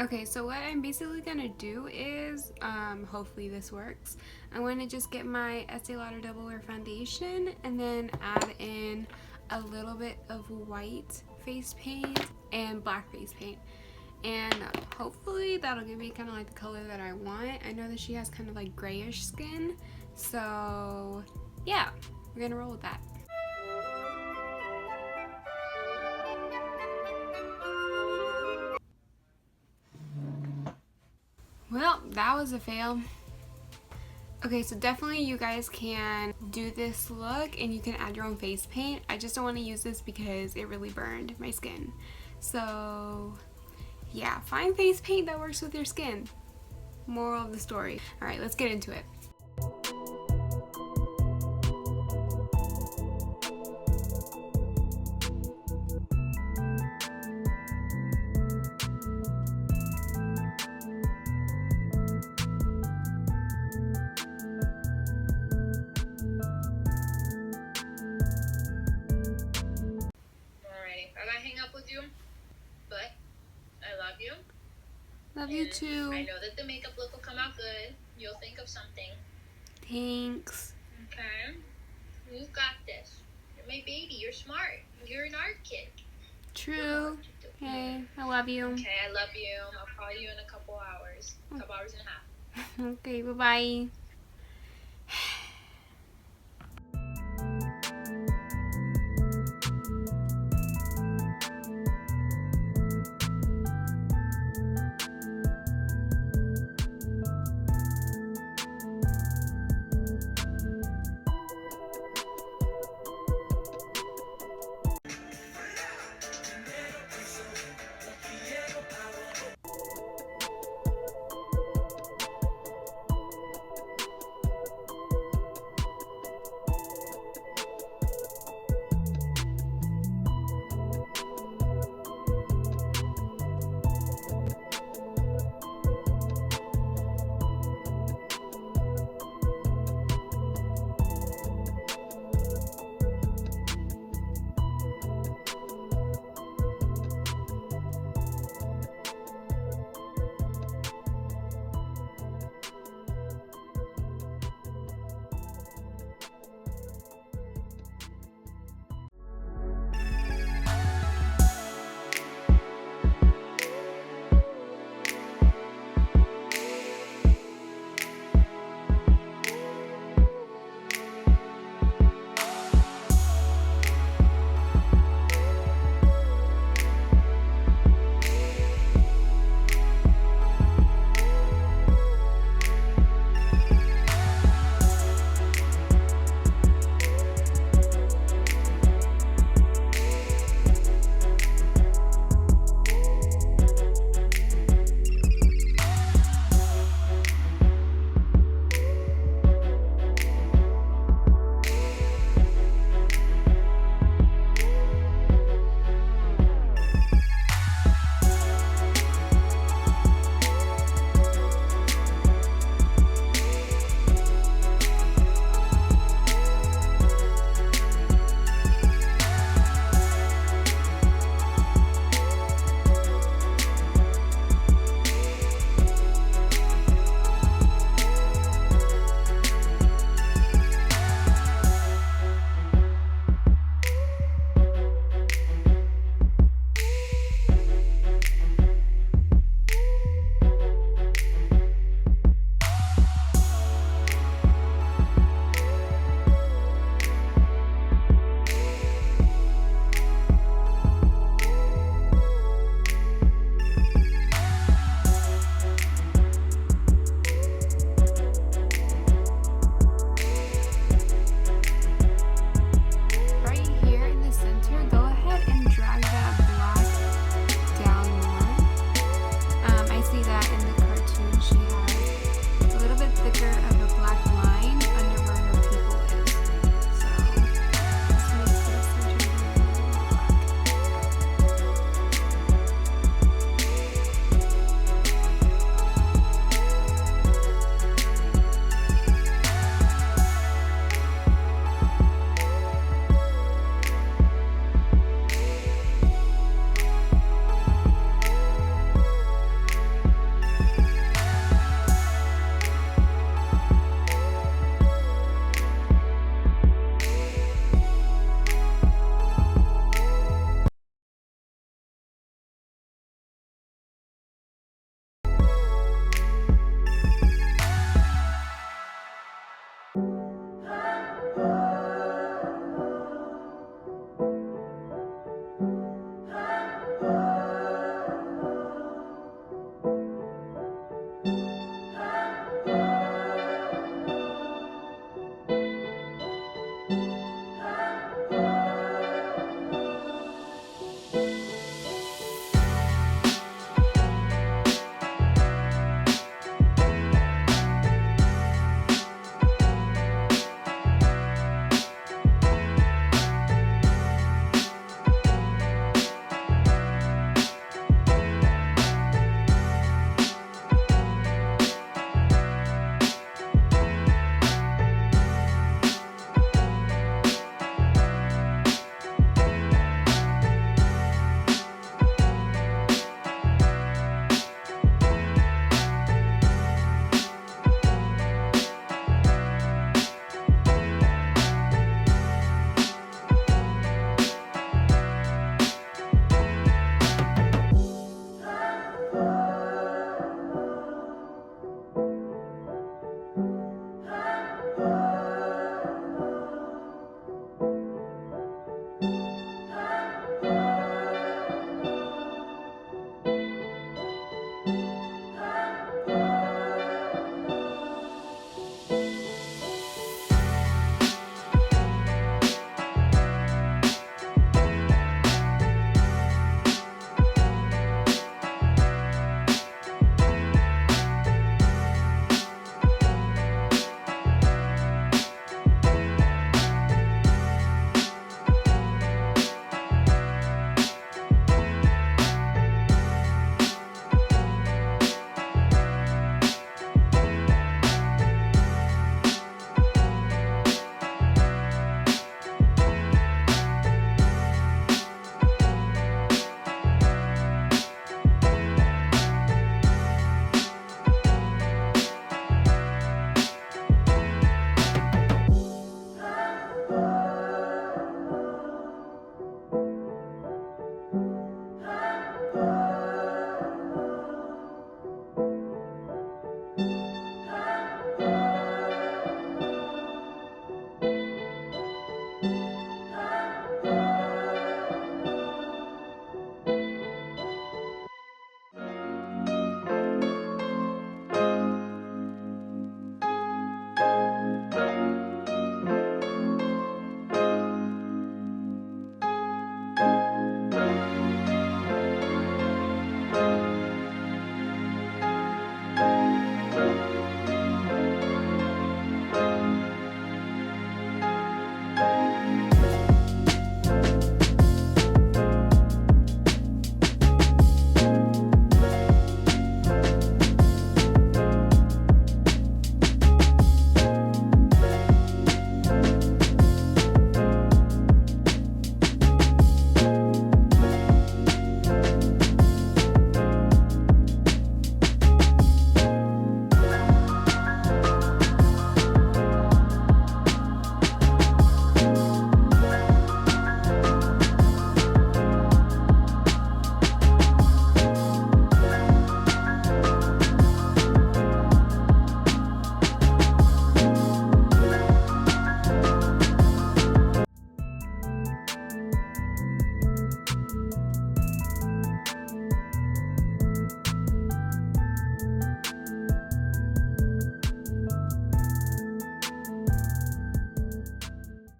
Okay, so what I'm basically gonna do is, hopefully this works. I'm going to just get my Estee Lauder Double Wear Foundation and then add in a little bit of white face paint and black face paint. And hopefully that'll give me kind of like the color that I want. I know that she has kind of like grayish skin, so yeah, we're gonna roll with that. Well, that was a fail. Okay, so definitely you guys can do this look and you can add your own face paint. I just don't want to use this because it really burned my skin. So yeah, find face paint that works with your skin. Moral of the story. Alright, let's get into it. But I love you. Love you too. I know that the makeup look will come out good. You'll think of something. Thanks. Okay? You got this. You're my baby. You're smart. You're an art kid. True. Okay, I love you. Okay, I love you. I'll call you in a couple hours. A couple hours and a half. Okay, bye-bye.